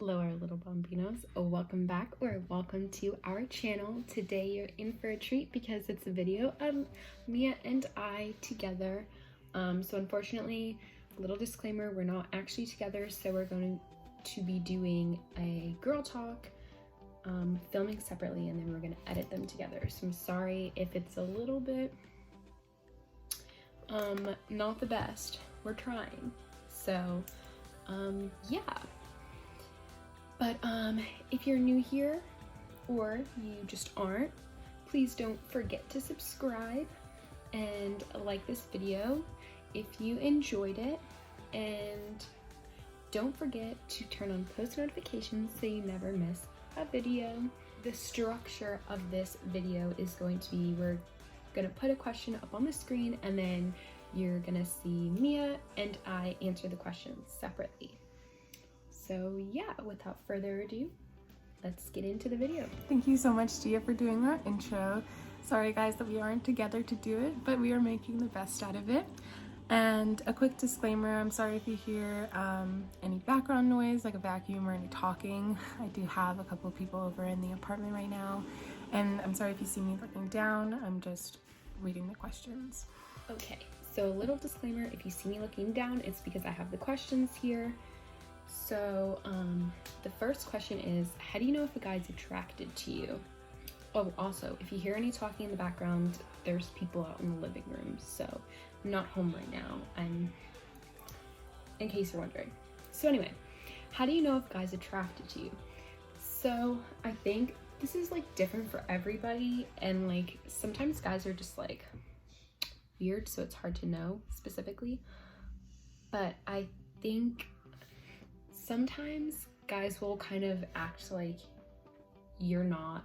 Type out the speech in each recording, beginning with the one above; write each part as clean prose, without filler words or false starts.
Hello, our little bambinos. Welcome back, or welcome to our channel. Today you're in for a treat because it's a video of Mia and I together. So unfortunately, little disclaimer, we're not actually together, so we're going to be doing a girl talk, filming separately, and then we're going to edit them together. So I'm sorry if it's a little bit not the best. We're trying. So yeah. But if you're new here or you just aren't, please don't forget to subscribe and like this video if you enjoyed it, and don't forget to turn on post notifications so you never miss a video. The structure of this video is going to be, we're gonna put a question up on the screen and then you're gonna see Mia and I answer the questions separately. So yeah, without further ado, let's get into the video. Thank you so much, Gia, for doing that intro. Sorry guys that we aren't together to do it, but we are making the best out of it. And a quick disclaimer, I'm sorry if you hear any background noise, like a vacuum or any talking. I do have a couple of people over in the apartment right now, and I'm sorry if you see me looking down. I'm just reading the questions. Okay, so a little disclaimer, if you see me looking down, it's because I have the questions here. So the first question is, how do you know if a guy's attracted to you? Oh, also, if you hear any talking in the background, there's people out in the living room, so I'm not home right now, in case you're wondering. So anyway, how do you know if a guy's attracted to you? So I think this is like different for everybody, and like sometimes guys are just like weird, so it's hard to know specifically, but I think sometimes guys will kind of act like you're not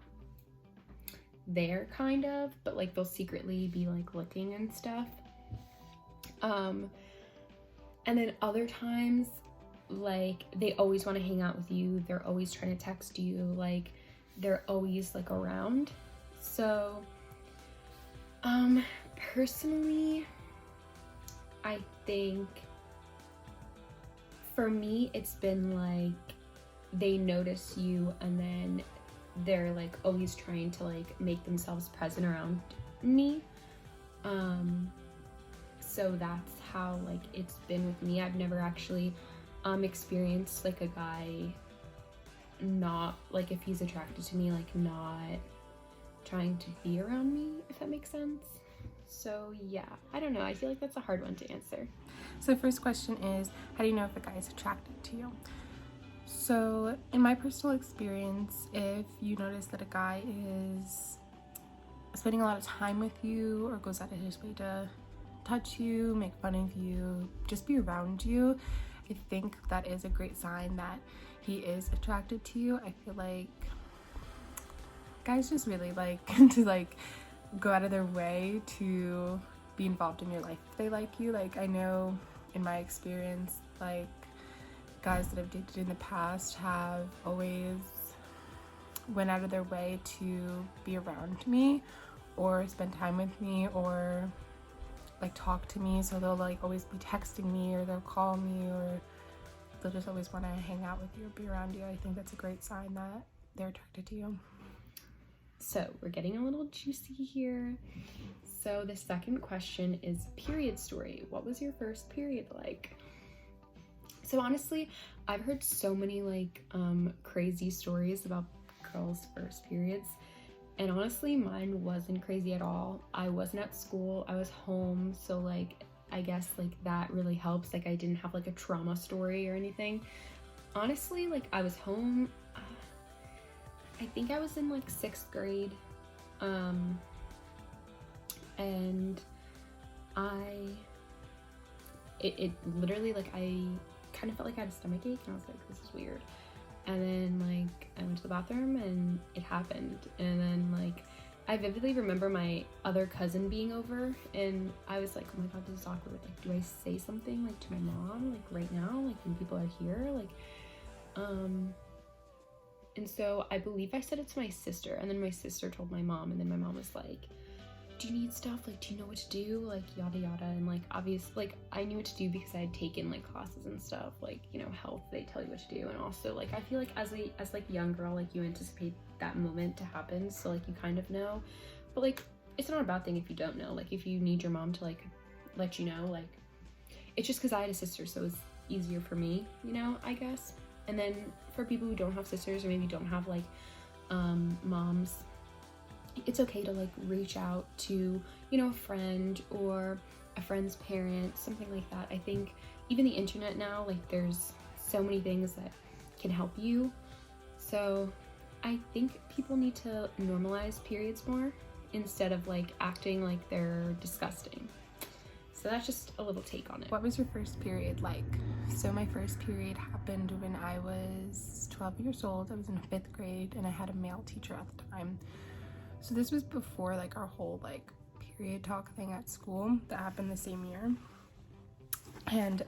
there, kind of, but like they'll secretly be like looking and stuff. And then other times, like they always want to hang out with you, they're always trying to text you, like they're always like around. So personally, I think for me, it's been like they notice you and then they're like always trying to like make themselves present around me. So that's how like it's been with me. I've never actually experienced like a guy not, like if he's attracted to me, like not trying to be around me, if that makes sense. So yeah, I don't know, I feel like that's a hard one to answer. So the first question is, how do you know if a guy is attracted to you? So in my personal experience, if you notice that a guy is spending a lot of time with you or goes out of his way to touch you, make fun of you, just be around you, I think that is a great sign that he is attracted to you. I feel like guys just really like to like go out of their way to be involved in your life if they like you. Like I know in my experience, like guys that I've dated in the past have always went out of their way to be around me or spend time with me or like talk to me. So they'll like always be texting me, or they'll call me, or they'll just always want to hang out with you or be around you. I think that's a great sign that they're attracted to you. So we're getting a little juicy here. So the second question is period story. What was your first period like? So honestly, I've heard so many like crazy stories about girls' first periods, and honestly mine wasn't crazy at all. I wasn't at school, I was home, so like I guess like that really helps. Like I didn't have like a trauma story or anything. Honestly, like I was home, I think I was in like 6th grade, and it literally, like I kind of felt like I had a stomach ache and I was like, this is weird. And then like I went to the bathroom and it happened. And then like I vividly remember my other cousin being over and I was like, oh my god, this is awkward. Like, do I say something like to my mom like right now, like when people are here? Like and so I believe I said it to my sister, and then my sister told my mom, and then my mom was like, do you need stuff? Like, do you know what to do? Like, yada yada. And like, obviously, like, I knew what to do because I had taken like classes and stuff, like, you know, health, they tell you what to do. And also, like, I feel like as like young girl, like, you anticipate that moment to happen, so like you kind of know. But like, it's not a bad thing if you don't know. Like, if you need your mom to like let you know, like, it's just because I had a sister, so it was easier for me, you know, I guess. And then for people who don't have sisters, or maybe don't have like moms, it's okay to like reach out to, you know, a friend or a friend's parent, something like that. I think even the internet now, like, there's so many things that can help you. So I think people need to normalize periods more instead of like acting like they're disgusting. So that's just a little take on it. What was your first period like? So my first period happened when I was 12 years old. I was in 5th grade and I had a male teacher at the time. So this was before like our whole like period talk thing at school that happened the same year. And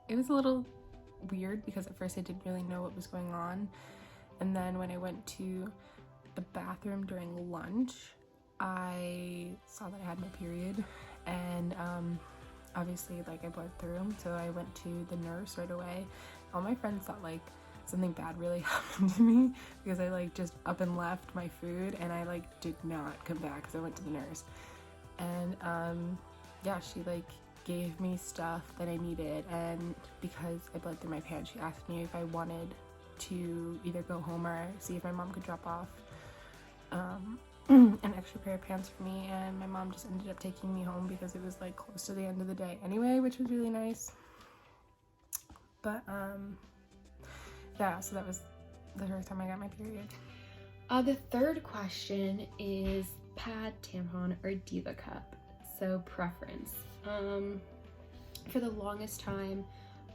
it was a little weird because at first I didn't really know what was going on. And then when I went to the bathroom during lunch, I saw that I had my period, and obviously like I bled through, so I went to the nurse right away. All my friends thought like something bad really happened to me because I like just up and left my food, and I like did not come back because I went to the nurse. And yeah, she like gave me stuff that I needed, and because I bled through my pants, she asked me if I wanted to either go home or see if my mom could drop off an extra pair of pants for me, and my mom just ended up taking me home because it was like close to the end of the day anyway, which was really nice. But yeah, so that was the first time I got my period. The third question is pad, tampon, or DIVA cup. So preference. For the longest time,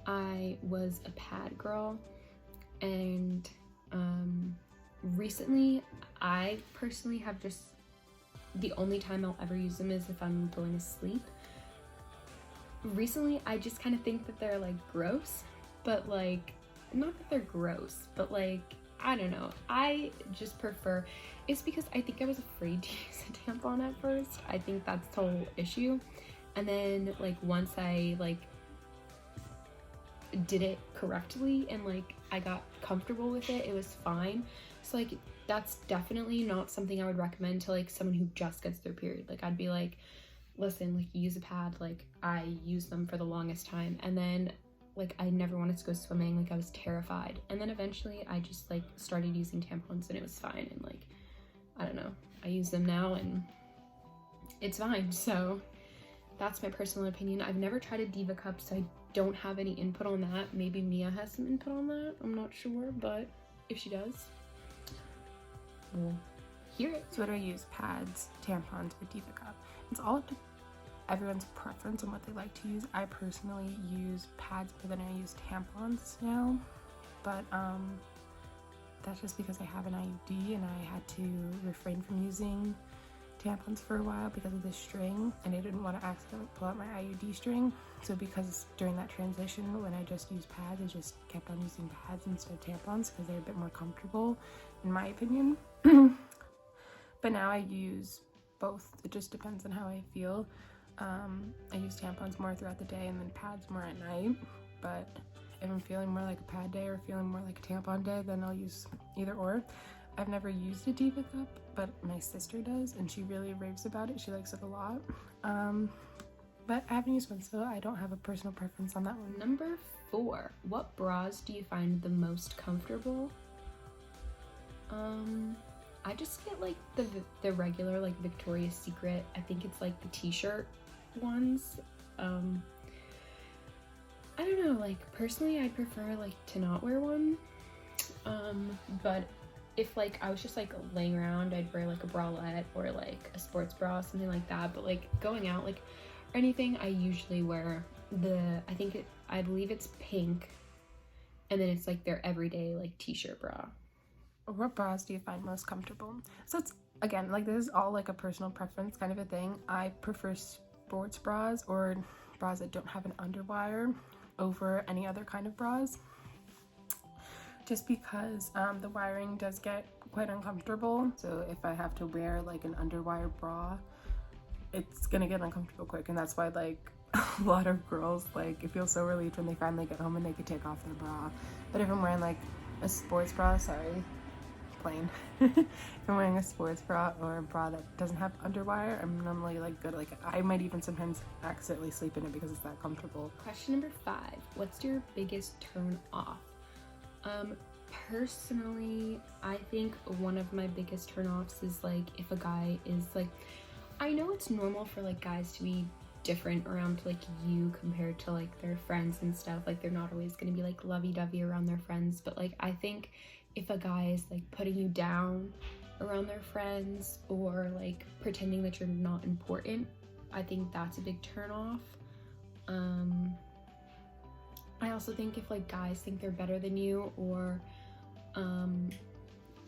I was a pad girl, and recently I personally have just, the only time I'll ever use them is if I'm going to sleep. Recently I just kind of think that they're like gross, but like, not that they're gross, but like, I don't know, I just prefer, it's because I think I was afraid to use a tampon at first. I think that's the whole issue. And then like once I like did it correctly and like I got comfortable with it, it was fine. So like, that's definitely not something I would recommend to like someone who just gets their period. Like, I'd be like, listen, like, use a pad. Like, I used them for the longest time, and then like I never wanted to go swimming. Like, I was terrified, and then eventually I just like started using tampons and it was fine. And like, I don't know, I use them now and it's fine. So that's my personal opinion. I've never tried a DIVA cup, so I don't have any input on that. Maybe Mia has some input on that, I'm not sure, but if she does, we'll hear it. So what do I use? Pads, tampons, or DIVA cup? It's all up to everyone's preference on what they like to use. I personally use pads more than I use tampons now, but that's just because I have an IUD and I had to refrain from using tampons for a while because of this string, and I didn't want to accidentally pull out my IUD string. So because during that transition when I just used pads, I just kept on using pads instead of tampons because they're a bit more comfortable in my opinion. But now I use both. It just depends on how I feel. I use tampons more throughout the day and then pads more at night, but if I'm feeling more like a pad day or feeling more like a tampon day, then I'll use either or. I've never used a DIVA cup, but my sister does, and she really raves about it. She likes it a lot. But I haven't used one, so I don't have a personal preference on that one. Number 4, what bras do you find the most comfortable? I just get like the regular like Victoria's Secret. I think it's like the t-shirt ones. I don't know, like personally I'd prefer like to not wear one. But if like I was just like laying around, I'd wear like a bralette or like a sports bra, something like that. But like going out like or anything, I usually wear I believe it's pink, and then it's like their everyday like t-shirt bra. What bras do you find most comfortable? So it's, again, like this is all like a personal preference kind of a thing. I prefer sports bras or bras that don't have an underwire over any other kind of bras. just because the wiring does get quite uncomfortable. So if I have to wear like an underwire bra, it's gonna get uncomfortable quick, and that's why like a lot of girls like feel so relieved when they finally get home and they can take off their bra. But if I'm wearing like a sports bra, sorry, plain. If I'm wearing a sports bra or a bra that doesn't have underwire, I'm normally like good. Like I might even sometimes accidentally sleep in it because it's that comfortable. Question number 5. What's your biggest turn off? Personally, I think one of my biggest turn offs is like if a guy is like, I know it's normal for like guys to be different around like you compared to like their friends and stuff. Like they're not always gonna be like lovey-dovey around their friends, but like I think if a guy is like putting you down around their friends or like pretending that you're not important, I think that's a big turn off. I also think if like guys think they're better than you, or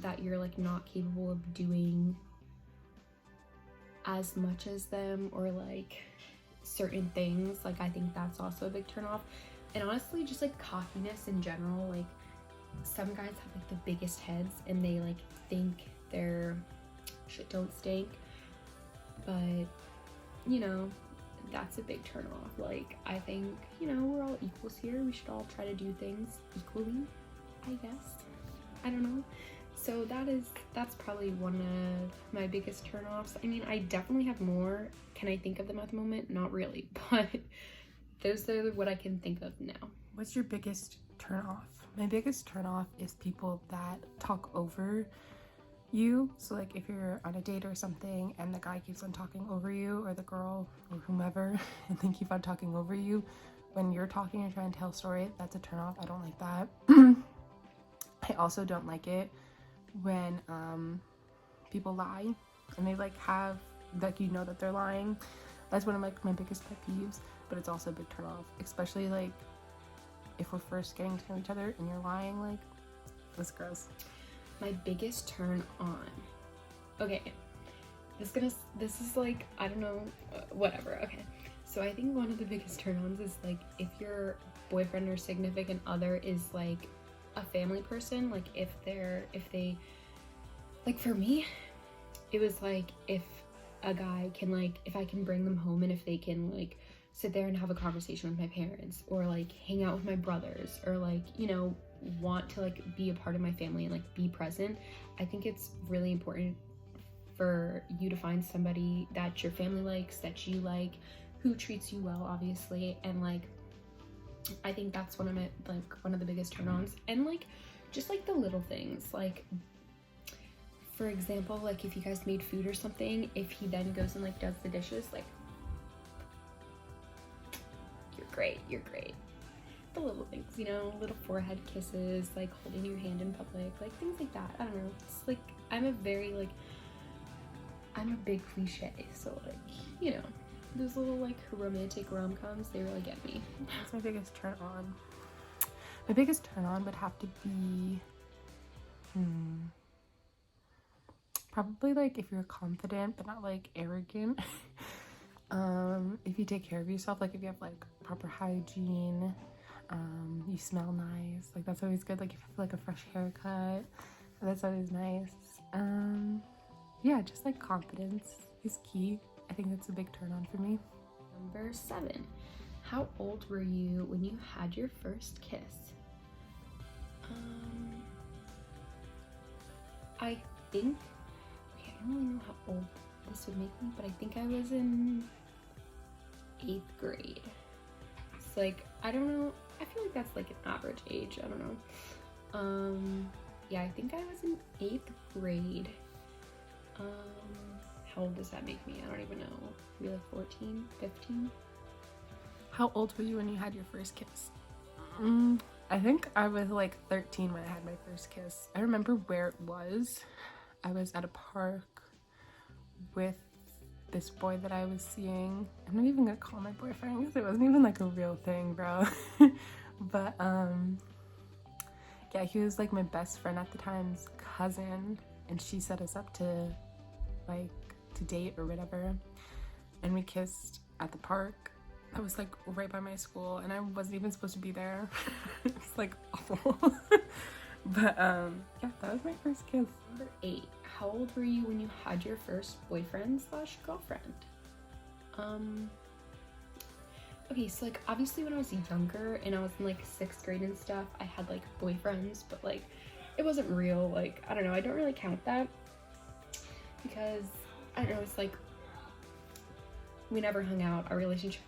that you're like not capable of doing as much as them, or like certain things, like I think that's also a big turn off. And honestly, just like cockiness in general, like some guys have like the biggest heads and they like think their shit don't stink, but you know, that's a big turn off. Like I think, you know, we're all equals here, we should all try to do things equally, I guess. I don't know. So that's probably one of my biggest turn-offs. I mean, I definitely have more. Can I think of them at the moment? Not really, but those are what I can think of now. What's your biggest turn-off? My biggest turn-off is people that talk over you. So like if you're on a date or something and the guy keeps on talking over you, or the girl or whomever, and they keep on talking over you when you're talking and trying to tell a story, that's a turn-off. I don't like that. I also don't like it when people lie and they like have like, you know that they're lying. That's one of like my biggest pet peeves, but it's also a big turn off, especially like if we're first getting to know each other and you're lying. Like, that's gross. My biggest turn on, okay, this is like, I don't know, whatever. Okay, so I think one of the biggest turn ons is like if your boyfriend or significant other is like a family person, like if they like, for me it was like if a guy can like, if I can bring them home and if they can like sit there and have a conversation with my parents, or like hang out with my brothers, or like, you know, want to like be a part of my family and like be present. I think it's really important for you to find somebody that your family likes, that you like, who treats you well, obviously. And like I think that's one of the biggest turn-ons. And like just like the little things, like for example, like if you guys made food or something, if he then goes and like does the dishes, like, you're great. The little things, you know, little forehead kisses, like holding your hand in public, like things like that. I don't know, it's like I'm a big cliche, so like, you know, those little like romantic rom-coms, they really get me. That's my biggest turn on. My biggest turn on would have to be probably like if you're confident but not like arrogant. If you take care of yourself, like if you have like proper hygiene, you smell nice, like that's always good. Like if you have like a fresh haircut, that's always nice. Yeah, just like confidence is key. I think that's a big turn on for me. Number 7. How old were you when you had your first kiss? I think, okay, I don't really know how old this would make me, but I think I was in 8th grade. It's like, I don't know, I feel like that's like an average age, I don't know. Yeah, I think I was in 8th grade. How old does that make me? I don't even know. Maybe like 14, 15? How old were you when you had your first kiss? I think I was like 13 when I had my first kiss. I remember where it was. I was at a park with this boy that I was seeing. I'm not even gonna call my boyfriend because it wasn't even like a real thing, bro. But yeah, he was like my best friend at the time's cousin, and she set us up to date or whatever, and we kissed at the park. That was like right by my school, and I wasn't even supposed to be there. It's like awful. But yeah, that was my first kiss. Number 8. How old were you when you had your first boyfriend slash girlfriend? Okay, so like obviously when I was younger and I was in like 6th grade and stuff, I had like boyfriends, but like it wasn't real. Like, I don't know, I don't really count that because I don't know, it's like we never hung out. Our relationship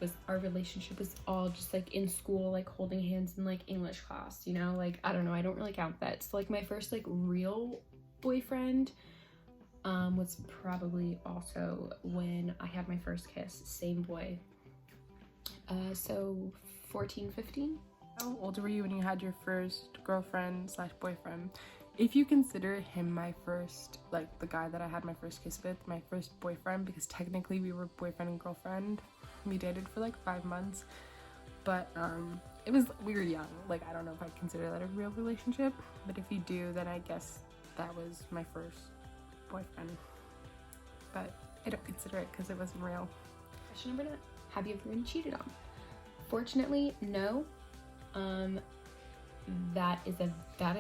was all just like in school, like holding hands in like English class, you know? Like, I don't know, I don't really count that. So like my first like real boyfriend was probably also when I had my first kiss, same boy. So 14, 15. How old were you when you had your first girlfriend slash boyfriend? If you consider him my first, like the guy that I had my first kiss with, my first boyfriend, because technically we were boyfriend and girlfriend. We dated for like 5 months, but we were young. Like, I don't know if I consider that a real relationship, but if you do, then I guess that was my first boyfriend. But I don't consider it because it wasn't real. Question number 9. Have you ever been cheated on? Fortunately, no. That is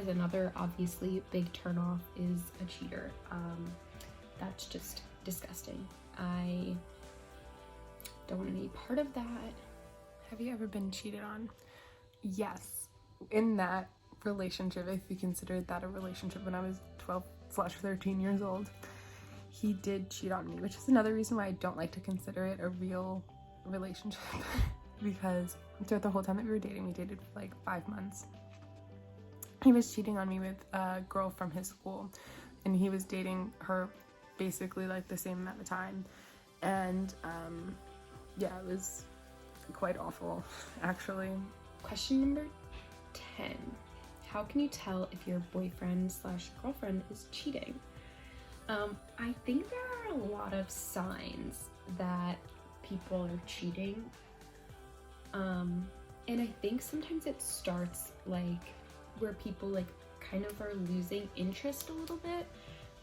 another obviously big turnoff, is a cheater. That's just disgusting. I don't want any part of that. Have you ever been cheated on? Yes. In that relationship, if you consider that a relationship, when I was 12/13 years old, he did cheat on me, which is another reason why I don't like to consider it a real relationship. Because throughout the whole time that we were dating, we dated for like 5 months. He was cheating on me with a girl from his school, and he was dating her basically like the same amount of time. And yeah, it was quite awful, actually. Question number 10. How can you tell if your boyfriend slash girlfriend is cheating? I think there are a lot of signs that people are cheating. And I think sometimes it starts like where people like kind of are losing interest a little bit.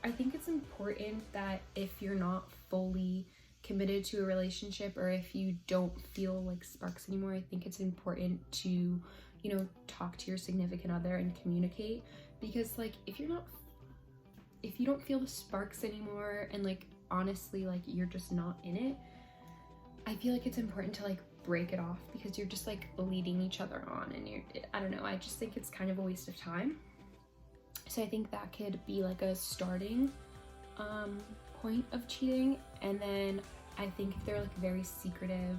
I think it's important that if you're not fully committed to a relationship, or if you don't feel like sparks anymore, I think it's important to, you know, talk to your significant other and communicate. Because like if you don't feel the sparks anymore, and like honestly like you're just not in it, I feel like it's important to like break it off, because you're just like leading each other on, and I don't know, I just think it's kind of a waste of time. So I think that could be like a starting point of cheating. And then I think if they're like very secretive,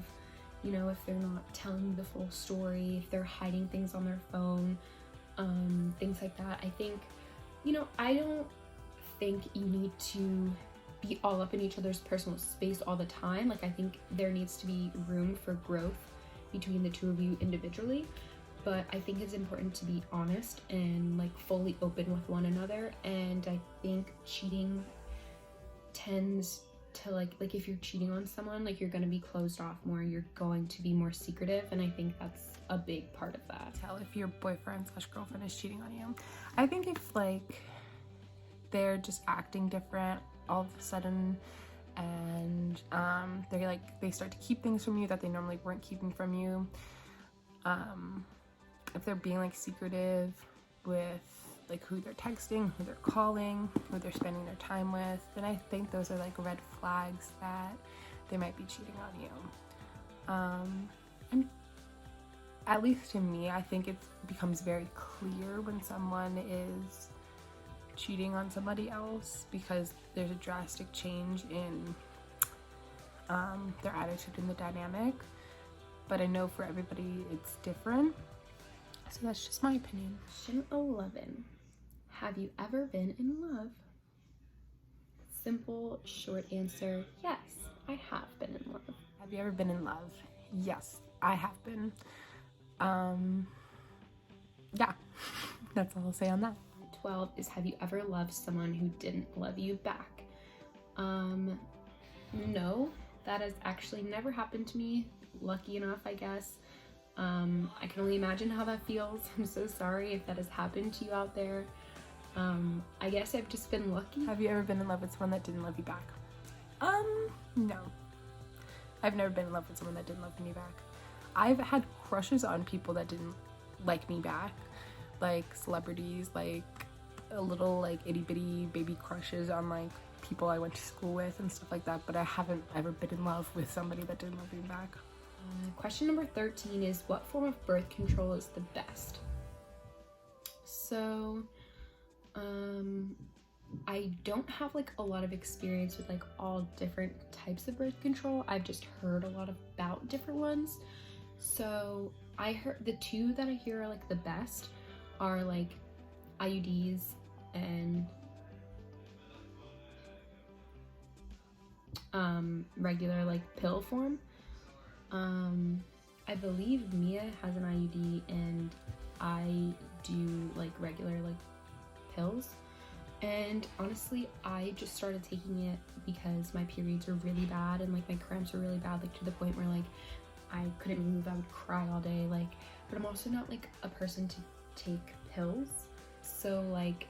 you know, if they're not telling you the full story, if they're hiding things on their phone, things like that, I think, you know, I don't think you need to be all up in each other's personal space all the time. Like, I think there needs to be room for growth between the two of you individually, but I think it's important to be honest and like fully open with one another. And I think cheating tends to like if you're cheating on someone, like you're going to be closed off more, you're going to be more secretive, and I think that's a big part of that. Tell if your boyfriend slash girlfriend is cheating on you. I think if like they're just acting different all of a sudden, and they start to keep things from you that they normally weren't keeping from you, if they're being like secretive with like who they're texting, who they're calling, who they're spending their time with, then I think those are like red flags that they might be cheating on you. And at least to me, I think it becomes very clear when someone is cheating on somebody else, because there's a drastic change in their attitude and the dynamic. But I know for everybody it's different, so that's just my opinion. Question 11. Have you ever been in love? Simple, short answer, yes, I have been in love. Have you ever been in love? Yes, I have been. Yeah, that's all I'll say on that. 12 is, have you ever loved someone who didn't love you back? No, that has actually never happened to me. Lucky enough, I guess. I can only imagine how that feels. I'm so sorry if that has happened to you out there. I guess I've just been lucky. Have you ever been in love with someone that didn't love you back? No. I've never been in love with someone that didn't love me back. I've had crushes on people that didn't like me back, like celebrities, like a little like itty bitty baby crushes on like people I went to school with and stuff like that, but I haven't ever been in love with somebody that didn't love me back. Question number 13 is, what form of birth control is the best? So I don't have like a lot of experience with like all different types of birth control. I've just heard a lot about different ones. So I heard the two that I hear are like the best are like IUDs and regular like pill form. I believe Mia has an IUD and I do like regular like pills. And honestly, I just started taking it because my periods were really bad and like my cramps were really bad, like to the point where like I couldn't move, I would cry all day, like, but I'm also not like a person to take pills. So like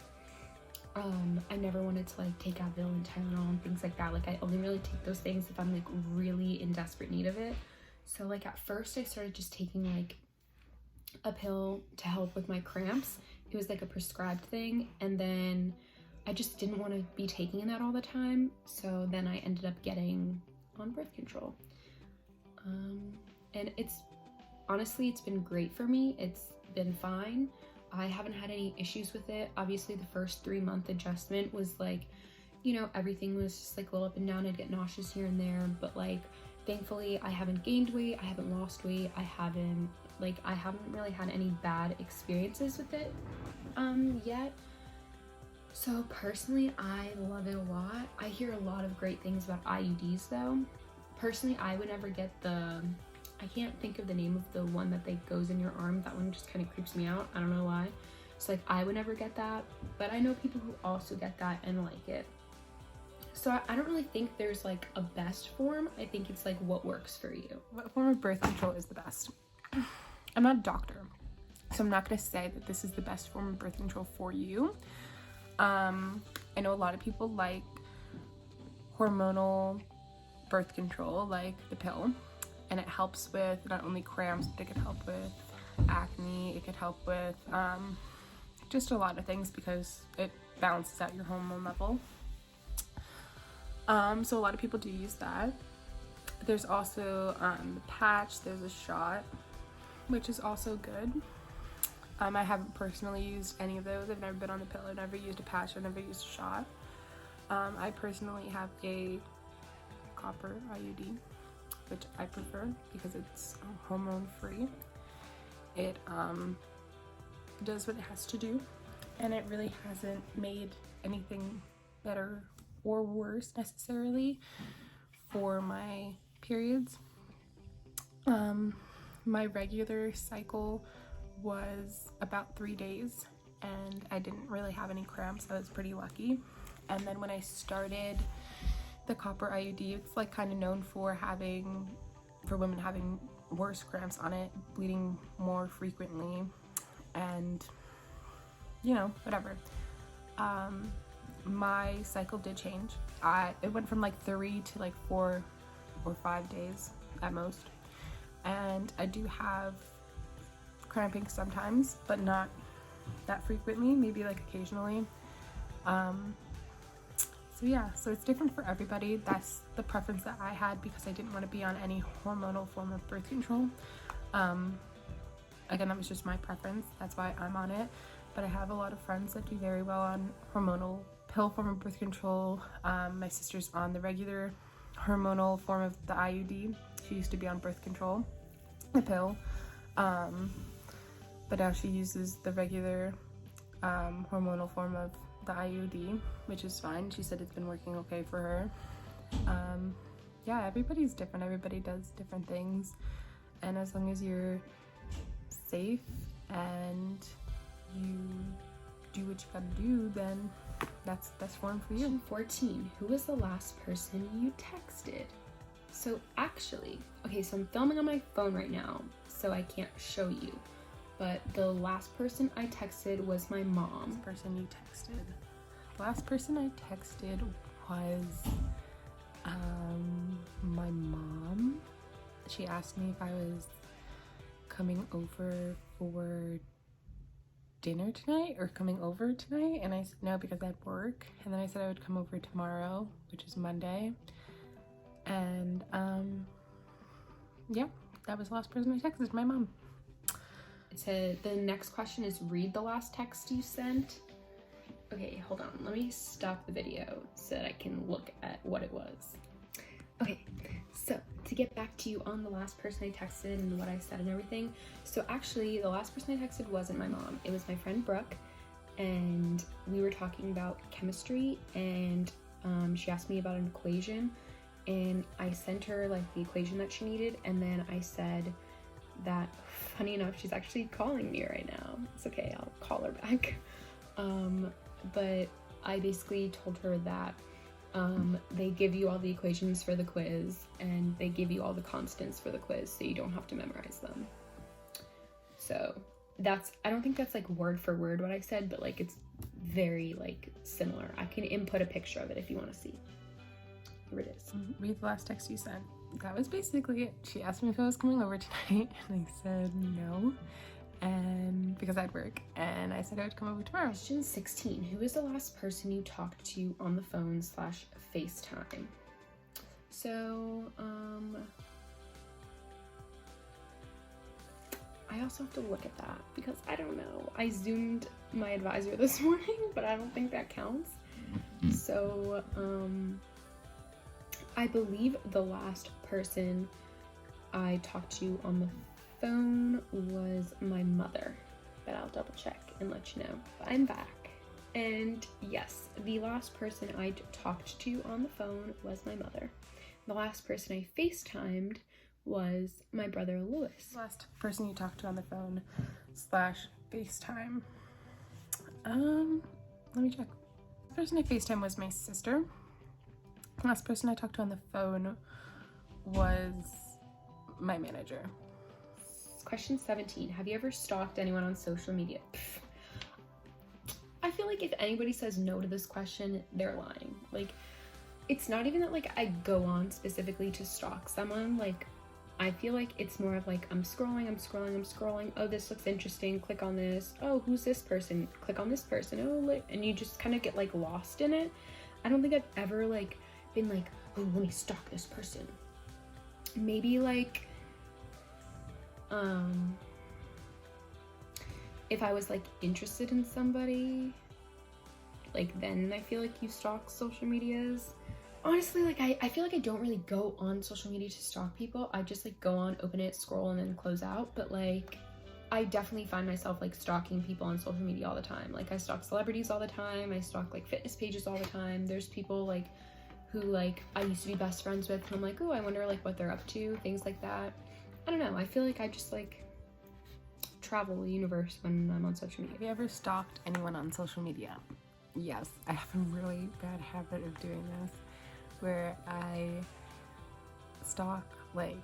I never wanted to like take Advil and Tylenol and things like that. Like I only really take those things if I'm like really in desperate need of it. So like at first I started just taking like a pill to help with my cramps. It was like a prescribed thing, and then I just didn't want to be taking that all the time, so then I ended up getting on birth control. And it's honestly, it's been great for me. It's been fine. I haven't had any issues with it. Obviously the first 3-month adjustment was like, you know, everything was just like a little up and down. I'd get nauseous here and there, but like thankfully I haven't gained weight, I haven't lost weight, I haven't really had any bad experiences with it yet. So personally, I love it a lot. I hear a lot of great things about IUDs though. Personally, I would never get I can't think of the name of the one that goes in your arm. That one just kind of creeps me out. I don't know why. So like I would never get that, but I know people who also get that and like it. So I don't really think there's like a best form. I think it's like what works for you. What form of birth control is the best? I'm not a doctor, so I'm not going to say that this is the best form of birth control for you. I know a lot of people like hormonal birth control, like the pill, and it helps with not only cramps, but it could help with acne, it could help with just a lot of things because it balances out your hormone level. So a lot of people do use that. There's also the patch, there's a shot, which is also good. I haven't personally used any of those. I've never been on the pill, I've never used a patch, I've never used a shot. I personally have a copper IUD, which I prefer because it's hormone free. It does what it has to do, and it really hasn't made anything better or worse necessarily for my periods. My regular cycle was about 3 days and I didn't really have any cramps. I was pretty lucky. And then when I started the copper IUD, it's like kind of known for women having worse cramps on it, bleeding more frequently, and you know, whatever. My cycle did change. It went from like 3 to like 4 or 5 days at most, and I do have cramping sometimes, but not that frequently, maybe like occasionally. So yeah, so it's different for everybody. That's the preference that I had because I didn't want to be on any hormonal form of birth control. Again, that was just my preference. That's why I'm on it. But I have a lot of friends that do very well on hormonal pill form of birth control. My sister's on the regular hormonal form of the IUD. She used to be on birth control, the pill. But now she uses the regular hormonal form of the IUD, which is fine. She said it's been working okay for her. Yeah, everybody's different. Everybody does different things. And as long as you're safe and you do what you gotta do, then that's the best form for you. 14. Who was the last person you texted? So actually, okay, so I'm filming on my phone right now, so I can't show you. But the last person I texted was my mom. The last person I texted was my mom. She asked me if I was coming over for dinner tonight or coming over tonight? And I said no because I had work. And then I said I would come over tomorrow, which is Monday. And yeah, that was the last person I texted, my mom. So the next question is, read the last text you sent. Okay, hold on. Let me stop the video so that I can look at what it was. Okay, so to get back to you on the last person I texted and what I said and everything. So actually, the last person I texted wasn't my mom. It was my friend Brooke, and we were talking about chemistry, and she asked me about an equation, and I sent her like the equation that she needed, and then I said that, funny enough, she's actually calling me right now. It's okay, I'll call her back. But I basically told her that they give you all the equations for the quiz, and they give you all the constants for the quiz, so you don't have to memorize them. So that's, I don't think that's like word for word what I said, but like it's very like similar. I can input a picture of it if you want to see. Here it is. Read the last text you sent. That was basically it. She asked me if I was coming over tonight, and I said no, and because I'd work, and I said I would come over tomorrow. Question 16. Who is the last person you talked to on the phone / FaceTime? So, I also have to look at that because I don't know. I Zoomed my advisor this morning, but I don't think that counts. So, I believe the last person I talked to on the phone was my mother, but I'll double check and let you know. But I'm back, and yes, the last person I talked to on the phone was my mother. The last person I FaceTimed was my brother Lewis. Last person you talked to on the phone / FaceTime. Let me check. The person I FaceTime was my sister. The last person I talked to on the phone was my manager. Question 17. Have you ever stalked anyone on social media? I feel like if anybody says no to this question, they're lying. Like, it's not even that like I go on specifically to stalk someone. Like, I feel like it's more of like I'm scrolling. Oh, this looks interesting. Click on this. Oh, who's this person? Click on this person. Oh, and you just kind of get like lost in it. I don't think I've ever like been like, oh, let me stalk this person. Maybe like if I was like interested in somebody, like then I feel like you stalk social medias. Honestly, like I feel like I don't really go on social media to stalk people. I just like go on, open it, scroll, and then close out. But like I definitely find myself like stalking people on social media all the time. Like I stalk celebrities all the time. I stalk like fitness pages all the time. There's people like who like I used to be best friends with, and I'm like, oh, I wonder like what they're up to, things like that. I don't know, I feel like I just like travel the universe when I'm on social media. Have you ever stalked anyone on social media? Yes, I have a really bad habit of doing this where I stalk like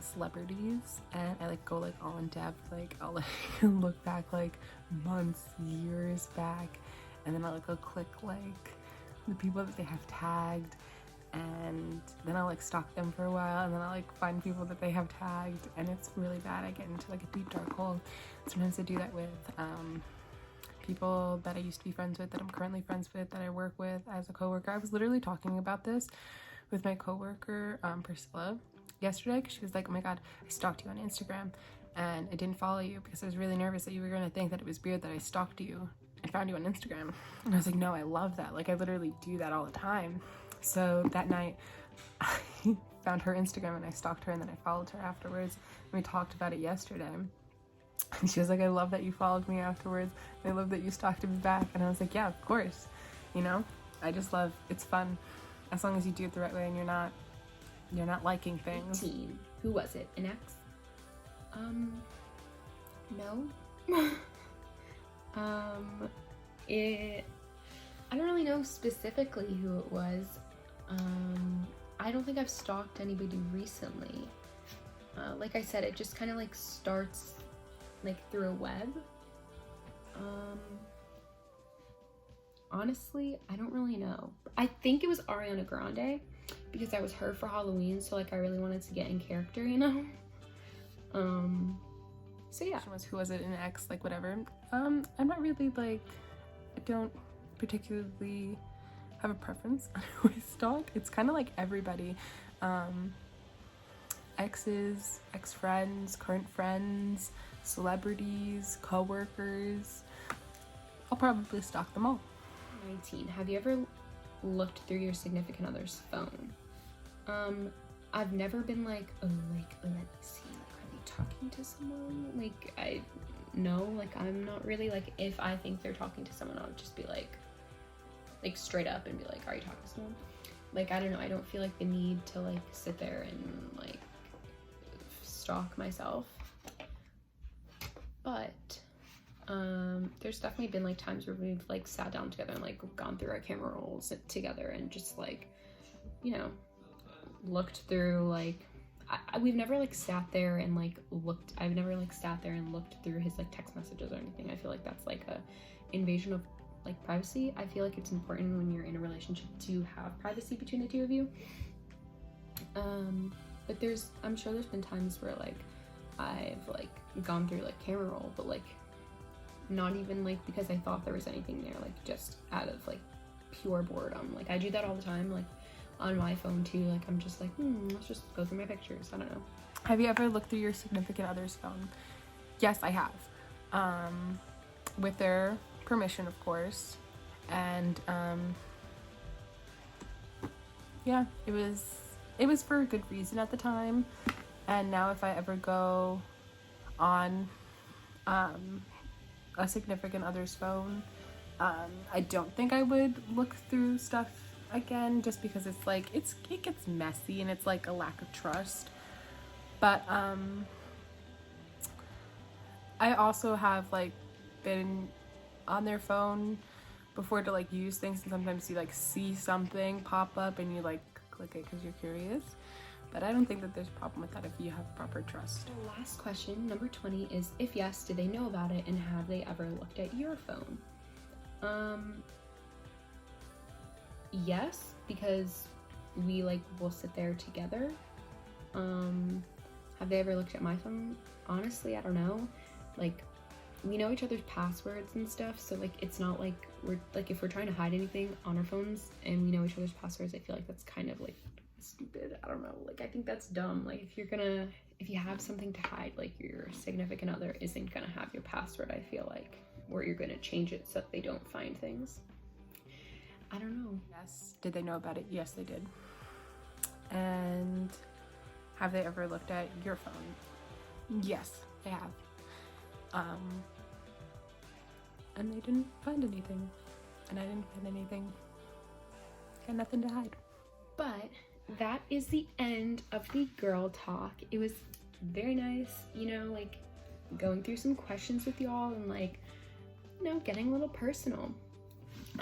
celebrities, and I like go like all in depth, like I'll like look back like months, years back, and then I'll like go click like the people that they have tagged, and then I'll like stalk them for a while, and then I'll like find people that they have tagged, and it's really bad. I get into like a deep dark hole. Sometimes I do that with people that I used to be friends with, that I'm currently friends with, that I work with as a coworker. I was literally talking about this with my coworker Priscilla yesterday, because she was like, oh my god, I stalked you on Instagram and I didn't follow you because I was really nervous that you were going to think that it was weird that I stalked you and found you on Instagram. And I was like, no, I love that. Like I literally do that all the time. So that night I found her Instagram and I stalked her, and then I followed her afterwards, and we talked about it yesterday. And she was like, I love that you followed me afterwards. I love that you stalked me back. And I was like, yeah, of course. You know, I just love, it's fun. As long as you do it the right way and you're not liking things. 18. Who was it? An ex? No. I don't really know specifically who it was. I don't think I've stalked anybody recently. Like I said, it just kind of like starts like through a web. Honestly, I don't really know. I think it was Ariana Grande because I was her for Halloween, so like I really wanted to get in character, you know? So yeah. Was who was it, an ex, like whatever. I'm not really like, I don't particularly have a preference on who I stalk. It's kind of like everybody. Exes, ex-friends, current friends, celebrities, co-workers. I'll probably stalk them all. 19. Have you ever looked through your significant other's phone? I've never been like, oh, like, let me see, are they talking to someone? Like, I'm not really like, if I think they're talking to someone, I'll just be like straight up and be like, are you talking to someone? Like, I don't know, I don't feel like the need to like sit there and like stalk myself. But there's definitely been like times where we've like sat down together and like gone through our camera rolls together and just like, you know, looked through like, we've never like sat there and like looked, I've never like sat there and looked through his like text messages or anything. I feel like that's like a invasion of like privacy. I feel like it's important when you're in a relationship to have privacy between the two of you. But I'm sure there's been times where like I've like gone through like camera roll, but like not even like because I thought there was anything there, like just out of like pure boredom. Like I do that all the time, like on my phone too. Like I'm just like, let's just go through my pictures. I don't know. Have you ever looked through your significant other's phone? Yes, I have. With their permission, of course. And yeah, it was for a good reason at the time. And now if I ever go on a significant other's phone, I don't think I would look through stuff again, just because it's like it gets messy and it's like a lack of trust. But I also have like been on their phone before to like use things, and sometimes you like see something pop up and you like click it because you're curious. But I don't think that there's a problem with that if you have proper trust. The last question, number 20, is if yes, do they know about it, and have they ever looked at your phone? Yes, because we like will sit there together. Have they ever looked at my phone? Honestly, I don't know. Like, we know each other's passwords and stuff, so like it's not like we're like, if we're trying to hide anything on our phones and we know each other's passwords, I feel like that's kind of like stupid. I don't know, like I think that's dumb. Like if you have something to hide, like your significant other isn't gonna have your password, I feel like, or you're gonna change it so that they don't find things. I don't know. Yes. Did they know about it? Yes, they did. And have they ever looked at your phone? Yes, they have. And they didn't find anything, and I didn't find anything. Got nothing to hide. But that is the end of the girl talk. It was very nice, you know, like going through some questions with y'all and like, you know, getting a little personal.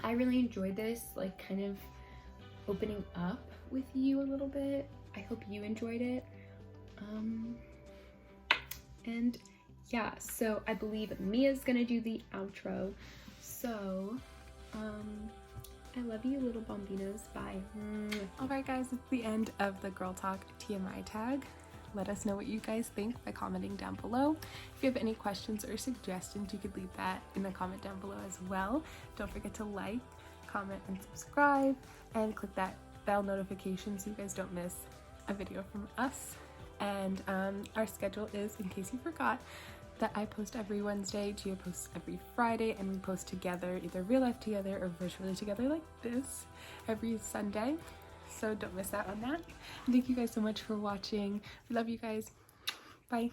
I really enjoyed this, like kind of opening up with you a little bit. I hope you enjoyed it. And yeah, so I believe Mia's gonna do the outro. So, I love you, little bambinos. Bye. Alright guys, it's the end of the Girl Talk TMI tag. Let us know what you guys think by commenting down below. If you have any questions or suggestions, you could leave that in the comment down below as well. Don't forget to like, comment, and subscribe, and click that bell notification so you guys don't miss a video from us. And our schedule is, in case you forgot, that I post every Wednesday, Gia posts every Friday, and we post together, either real life together or virtually together like this, every Sunday. So don't miss out on that. And thank you guys so much for watching. We love you guys. Bye.